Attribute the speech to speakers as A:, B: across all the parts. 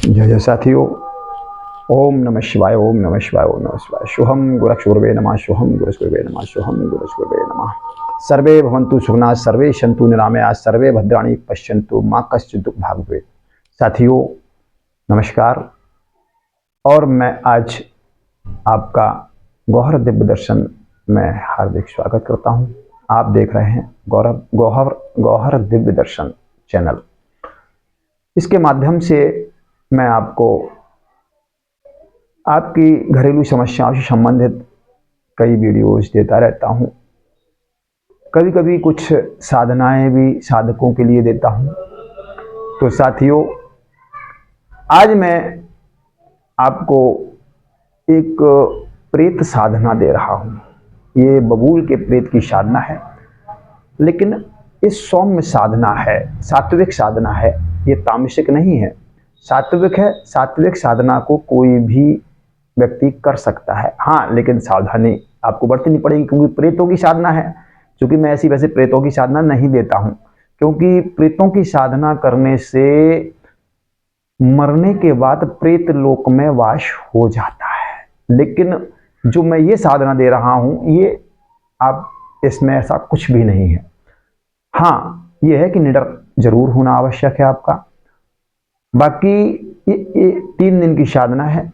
A: जय जय साथियों। ओम नमः शिवाय, ओम नमः शिवाय, ओम नमः शिवाय। शुभम गुरुर्भुवे नमः, शुभम गुरुर्भुवे नमः, शुभम गुरुर्भुवे नमः। सर्वे भवन्तु सुखिनः, सर्वे सन्तु निरामयाः, सर्वे भद्राणि पश्यन्तु मा कश्चित् दुःख भाग् भवेत्। साथियों नमस्कार। और मैं आज आपका गौहर दिव्य दर्शन में हार्दिक स्वागत करता हूं। आप देख रहे हैं गौहर दिव्य दर्शन चैनल। इसके माध्यम से मैं आपको आपकी घरेलू समस्याओं से संबंधित कई वीडियोज देता रहता हूं। कभी कभी कुछ साधनाएं भी साधकों के लिए देता हूं। तो साथियों आज मैं आपको एक प्रेत साधना दे रहा हूं। ये बबूल के प्रेत की साधना है, लेकिन ये सौम्य साधना है, सात्विक साधना है। ये तामसिक नहीं है, सात्विक है। सात्विक साधना को कोई भी व्यक्ति कर सकता है, हाँ, लेकिन सावधानी आपको बरतनी पड़ेगी, क्योंकि प्रेतों की साधना है। क्योंकि मैं ऐसी वैसे प्रेतों की साधना नहीं देता हूं, क्योंकि प्रेतों की साधना करने से मरने के बाद प्रेत लोक में वास हो जाता है। लेकिन जो मैं ये साधना दे रहा हूं, ये आप इसमें ऐसा कुछ भी नहीं है। हाँ, ये है कि निडर जरूर होना आवश्यक है आपका। बाकी ये 3 दिन की साधना है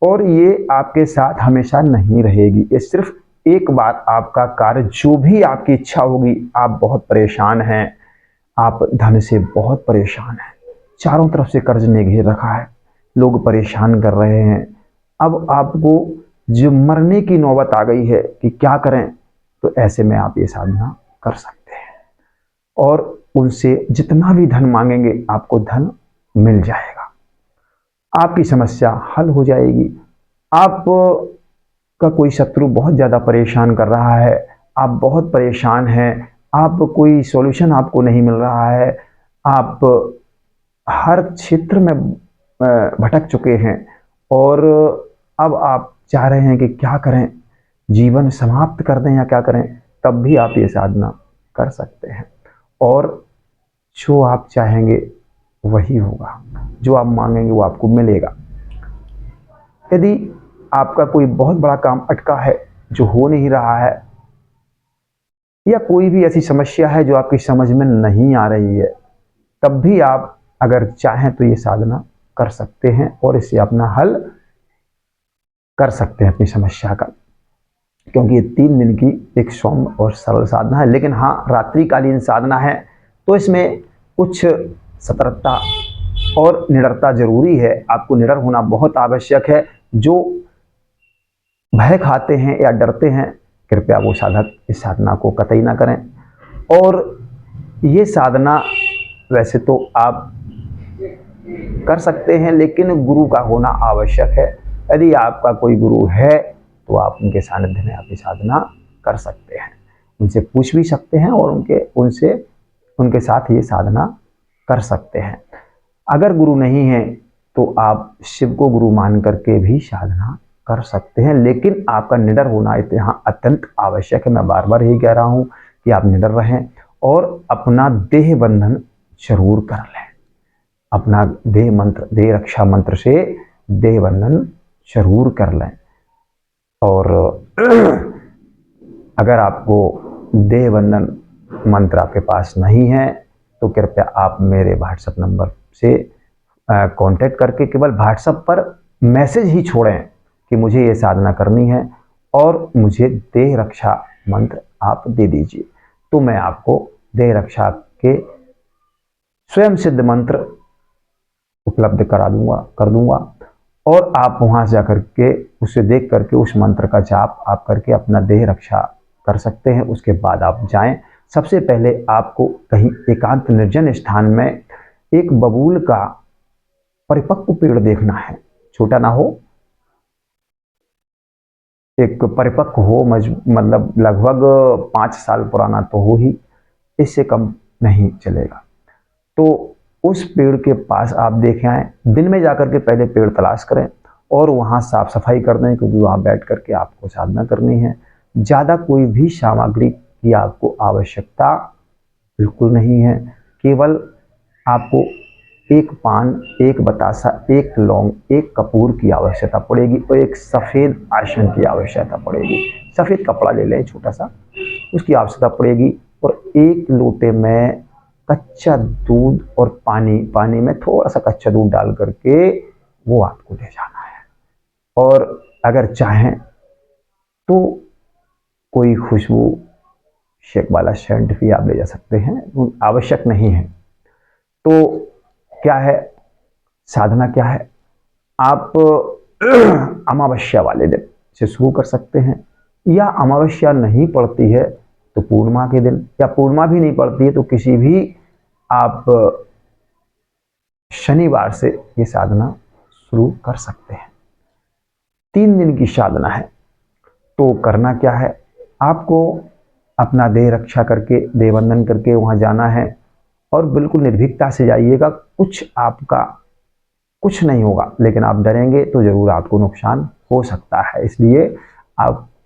A: और ये आपके साथ हमेशा नहीं रहेगी। ये सिर्फ एक बार आपका कार्य, जो भी आपकी इच्छा होगी। आप बहुत परेशान हैं, आप धन से बहुत परेशान हैं, चारों तरफ से कर्ज ने घेर रखा है, लोग परेशान कर रहे हैं। अब आपको जो मरने की नौबत आ गई है कि क्या करें, तो ऐसे में आप ये साधना कर सकते हैं और उनसे जितना भी धन मांगेंगे आपको धन मिल जाएगा। आपकी समस्या हल हो जाएगी। आप का कोई शत्रु बहुत ज़्यादा परेशान कर रहा है, आप बहुत परेशान हैं, आप कोई सॉल्यूशन आपको नहीं मिल रहा है, आप हर क्षेत्र में भटक चुके हैं और अब आप चाह रहे हैं कि क्या करें, जीवन समाप्त कर दें या क्या करें, तब भी आप ये साधना कर सकते हैं और जो आप चाहेंगे वही होगा, जो आप मांगेंगे वो आपको मिलेगा। यदि आपका कोई बहुत बड़ा काम अटका है जो हो नहीं रहा है, या कोई भी ऐसी समस्या है जो आपकी समझ में नहीं आ रही है, तब भी आप अगर चाहें तो ये साधना कर सकते हैं और इससे अपना हल कर सकते हैं अपनी समस्या का। क्योंकि ये 3 दिन की एक सौम्य और सरल साधना है। लेकिन हाँ, रात्रिकालीन साधना है तो इसमें कुछ सतर्कता और निडरता जरूरी है। आपको निडर होना बहुत आवश्यक है। जो भय खाते हैं या डरते हैं, कृपया वो साधक इस साधना को कतई ना करें। और ये साधना वैसे तो आप कर सकते हैं, लेकिन गुरु का होना आवश्यक है। यदि आपका कोई गुरु है तो आप उनके सानिध्य में आप ये साधना कर सकते हैं, उनसे पूछ भी सकते हैं और उनके साथ ये साधना कर सकते हैं। अगर गुरु नहीं है तो आप शिव को गुरु मान करके भी साधना कर सकते हैं, लेकिन आपका निडर होना यहाँ अत्यंत आवश्यक है। मैं बार बार यही कह रहा हूँ कि आप निडर रहें और अपना देह बंधन जरूर कर लें। अपना देह रक्षा मंत्र से देह बंधन जरूर कर लें। और अगर आपको देह बंधन मंत्र आपके पास नहीं है तो कृपया आप मेरे व्हाट्सएप नंबर से कांटेक्ट करके केवल व्हाट्सएप पर मैसेज ही छोड़ें कि मुझे ये साधना करनी है और मुझे देह रक्षा मंत्र आप दे दीजिए, तो मैं आपको देह रक्षा के स्वयं सिद्ध मंत्र उपलब्ध कर दूंगा और आप वहां जाकर के उसे देख करके उस मंत्र का जाप आप करके अपना देह रक्षा कर सकते हैं। उसके बाद आप जाएं। सबसे पहले आपको कहीं एकांत निर्जन स्थान में एक बबूल का परिपक्व पेड़ देखना है, छोटा ना हो, एक परिपक्व हो, मतलब लगभग 5 साल पुराना तो हो ही, इससे कम नहीं चलेगा। तो उस पेड़ के पास आप देखें आए, दिन में जाकर के पहले पेड़ तलाश करें और वहाँ साफ सफाई कर दें, क्योंकि वहाँ बैठ करके आपको साधना करनी है। ज़्यादा कोई भी सामग्री की आपको आवश्यकता बिल्कुल नहीं है। केवल आपको एक पान, एक बतासा, एक लौंग, एक कपूर की आवश्यकता पड़ेगी और एक सफ़ेद आसन की आवश्यकता पड़ेगी। सफ़ेद कपड़ा ले लें छोटा सा, उसकी आवश्यकता पड़ेगी। और एक लोटे में कच्चा दूध और पानी में थोड़ा सा कच्चा दूध डाल करके वो आपको ले जाना है। और अगर चाहें तो कोई खुशबू शेक वाला सेंट भी आप ले जा सकते हैं, आवश्यक नहीं है। तो क्या है साधना, क्या है, आप अमावस्या वाले दिन से शुरू कर सकते हैं, या अमावस्या नहीं पड़ती है तो पूर्णिमा के दिन, या पूर्णिमा भी नहीं पड़ती है तो किसी भी आप शनिवार से ये साधना शुरू कर सकते हैं। 3 दिन की साधना है। तो करना क्या है, आपको अपना देह रक्षा करके, देह बंधन करके वहाँ जाना है और बिल्कुल निर्भीकता से जाइएगा। आपका कुछ नहीं होगा, लेकिन आप डरेंगे तो ज़रूर आपको नुकसान हो सकता है। इसलिए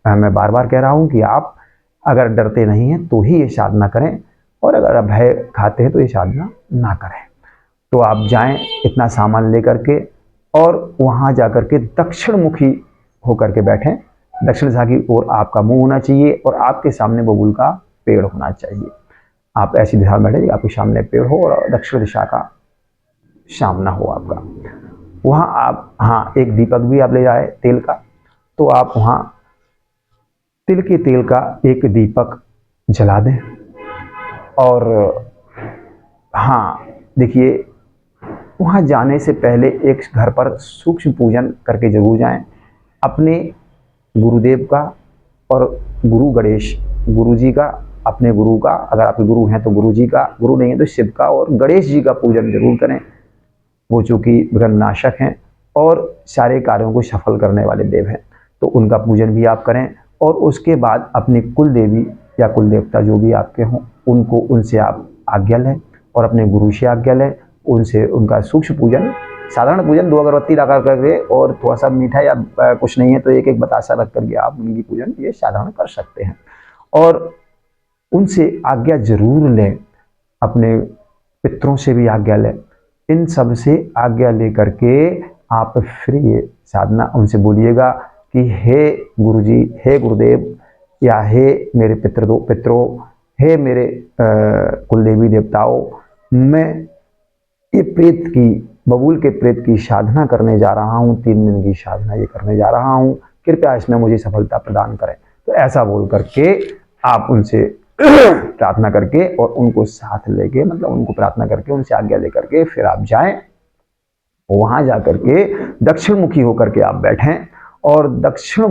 A: मैं बार बार कह रहा हूँ कि आप अगर डरते नहीं हैं तो ही ये साधना करें, और अगर आप भय खाते हैं तो ये साधना ना करें। तो आप जाएं इतना सामान लेकर के और वहाँ जा कर के दक्षिण मुखी होकर के बैठें। दक्षिण दिशा की ओर आपका मुंह होना चाहिए और आपके सामने बबूल का पेड़ होना चाहिए। आप ऐसी दिशा में बैठे आपके सामने पेड़ हो और दक्षिण दिशा का सामना हो आपका। वहाँ आप, हाँ, एक दीपक भी आप ले जाए तेल का, तो आप वहाँ तिल के तेल का एक दीपक जला दें। और हाँ, देखिए, वहाँ जाने से पहले एक घर पर सूक्ष्म पूजन करके जरूर जाएं, अपने गुरुदेव का और गुरु गणेश, गुरु जी का, अपने गुरु का, अगर आपके गुरु हैं तो गुरु जी का, गुरु नहीं है तो शिव का और गणेश जी का पूजन जरूर करें। वो चूँकि विघ्ननाशक हैं और सारे कार्यों को सफल करने वाले देव हैं, तो उनका पूजन भी आप करें। और उसके बाद अपनी कुल देवी या कुल देवता जो भी आपके हों उनसे आप आज्ञा लें और अपने गुरु से आज्ञा लें, उनसे उनका सूक्ष्म पूजन, साधारण पूजन 2 अगरबत्ती लगा करके और थोड़ा सा मीठा या कुछ नहीं है तो एक बतासा रख करके आप उनकी पूजन ये साधारण कर सकते हैं। और उनसे आज्ञा जरूर लें, अपने पितरों से भी आज्ञा लें। इन सब से आज्ञा ले करके आप फिर ये साधना उनसे बोलिएगा कि हे गुरुजी, हे गुरुदेव, या हे मेरे पितरों, हे मेरे कुलदेवी देवताओं, मैं ये प्रेत की, बबूल के प्रेत की साधना करने जा रहा हूँ, 3 दिन की साधना ये करने जा रहा हूँ, कृपया इसमें मुझे सफलता प्रदान करें। तो ऐसा बोल करके आप उनसे प्रार्थना करके और उनको साथ लेके, मतलब उनको प्रार्थना करके उनसे आज्ञा लेकर के फिर आप जाएं। वहां जाकर के दक्षिण मुखी होकर के आप बैठें और दक्षिण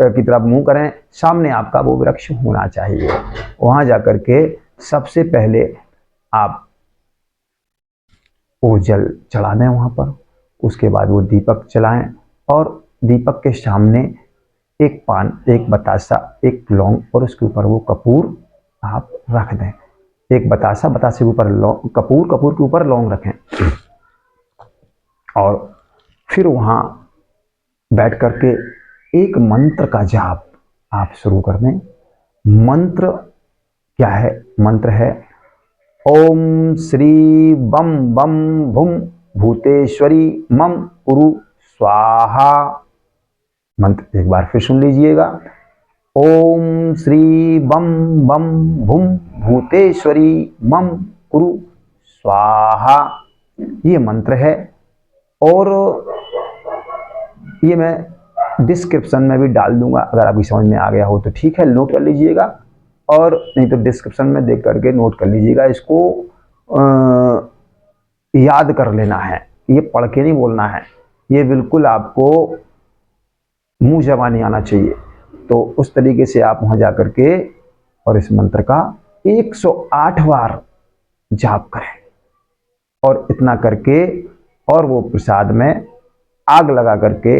A: की तरफ मुंह करें, सामने आपका वो वृक्ष होना चाहिए। वहां जाकर के सबसे पहले आप वो जल चढ़ा दें वहां पर, उसके बाद वो दीपक जलाएं और दीपक के सामने एक पान, एक बतासा, एक लौंग और उसके ऊपर वो कपूर आप रख दें। एक बतासा, बतासे के ऊपर कपूर, कपूर के ऊपर लौंग रखें। और फिर वहां बैठ करके एक मंत्र का जाप आप शुरू कर दें। मंत्र क्या है? मंत्र है ओम श्री बम बम भुम भूतेश्वरी मम कुरु स्वाहा। मंत्र एक बार फिर सुन लीजिएगा। ओम श्री बम बम भुम भूतेश्वरी मम कुरु स्वाहा, ये मंत्र है। और ये मैं डिस्क्रिप्शन में भी डाल दूंगा, अगर आपकी समझ में आ गया हो तो ठीक है, नोट कर लीजिएगा, और नहीं तो डिस्क्रिप्शन में देख करके नोट कर लीजिएगा। इसको याद कर लेना है, ये पढ़ के नहीं बोलना है, ये बिल्कुल आपको मुंह जबानी आना चाहिए। तो उस तरीके से आप वहां जा करके और इस मंत्र का 108 बार जाप करें, और इतना करके और वो प्रसाद में आग लगा करके,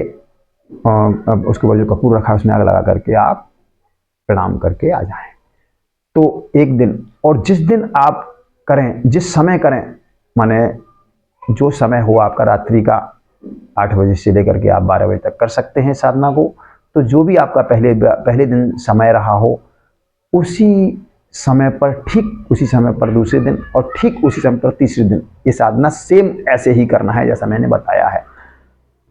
A: उसके बाद जो कपूर रखा है उसमें आग लगा करके आप प्रणाम करके आ जाएं। तो एक दिन, और जिस दिन आप करें, जिस समय करें, माने जो समय हो आपका, रात्रि का 8 बजे से लेकर के आप 12 बजे तक कर सकते हैं साधना को। तो जो भी आपका पहले दिन समय रहा हो, उसी समय पर, ठीक उसी समय पर दूसरे दिन और ठीक उसी समय पर तीसरे दिन ये साधना सेम ऐसे ही करना है जैसा मैंने बताया है।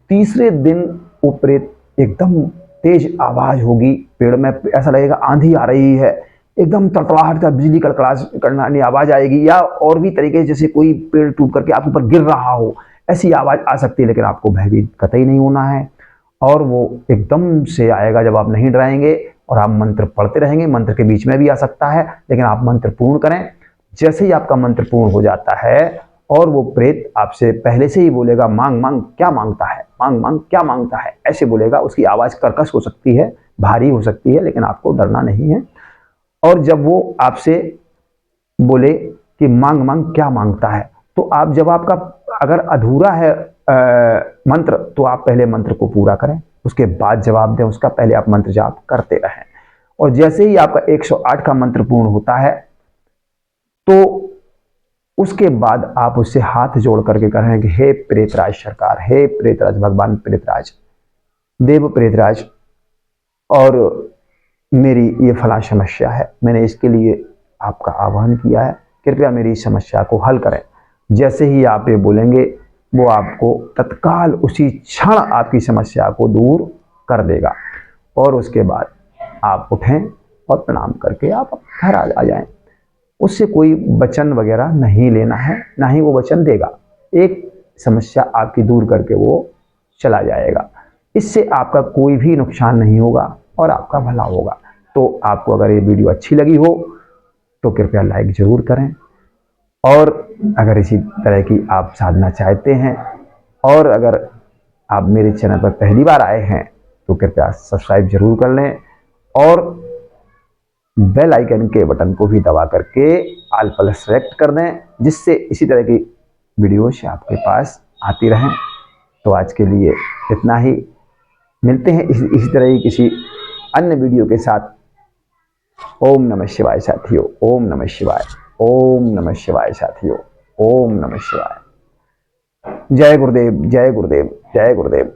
A: तीसरे दिन वो प्रेत एकदम तेज आवाज होगी, पेड़ में ऐसा लगेगा आंधी आ रही है, एकदम तड़तड़ाहट का बिजली कड़कड़ानी आवाज आएगी, या और भी तरीके जैसे कोई पेड़ टूट करके आपके ऊपर गिर रहा हो, ऐसी आवाज आ सकती है। लेकिन आपको भयभीत कतई नहीं होना है, और वो एकदम से आएगा जब आप नहीं डराएंगे और आप मंत्र पढ़ते रहेंगे। मंत्र के बीच में भी आ सकता है, लेकिन आप मंत्र पूर्ण करें। जैसे ही आपका मंत्र पूर्ण हो जाता है और वो प्रेत आपसे पहले से ही बोलेगा मांग मांग क्या मांगता है, मांग मांग क्या मांगता है, ऐसे बोलेगा। उसकी आवाज कर्कश हो सकती है, भारी हो सकती है, लेकिन आपको डरना नहीं है। और जब वो आपसे बोले कि मांग मांग क्या मांगता है, तो आप जब आपका अगर अधूरा है मंत्र, तो आप पहले मंत्र को पूरा करें, उसके बाद जवाब दें उसका। पहले आप मंत्र जाप करते रहें, और जैसे ही आपका 108 का मंत्र पूर्ण होता है तो उसके बाद आप उससे हाथ जोड़ करके कहें कि हे प्रेतराज सरकार, हे प्रेतराज भगवान प्रेतराज, देव प्रेतराज, और मेरी ये फला समस्या है, मैंने इसके लिए आपका आह्वान किया है, कृपया मेरी समस्या को हल करें। जैसे ही आप ये बोलेंगे वो आपको तत्काल उसी क्षण आपकी समस्या को दूर कर देगा, और उसके बाद आप उठें और प्रणाम करके आप घर आ जाएं। उससे कोई वचन वगैरह नहीं लेना है, ना ही वो वचन देगा। एक समस्या आपकी दूर करके वो चला जाएगा। इससे आपका कोई भी नुकसान नहीं होगा और आपका भला होगा। तो आपको अगर ये वीडियो अच्छी लगी हो तो कृपया लाइक जरूर करें, और अगर इसी तरह की आप साधना चाहते हैं, और अगर आप मेरे चैनल पर पहली बार आए हैं तो कृपया सब्सक्राइब जरूर कर लें, और बेल आइकन के बटन को भी दबा करके ऑल पर सेलेक्ट कर दें, जिससे इसी तरह की वीडियोस आपके पास आती रहें। तो आज के लिए इतना ही, मिलते हैं इसी तरह की किसी अन्य वीडियो के साथ। ओम नमः शिवाय साथियों, ओम नमः शिवाय, ओम नमः शिवाय साथियों, ओम नमः शिवाय। जय गुरुदेव, जय गुरुदेव, जय गुरुदेव।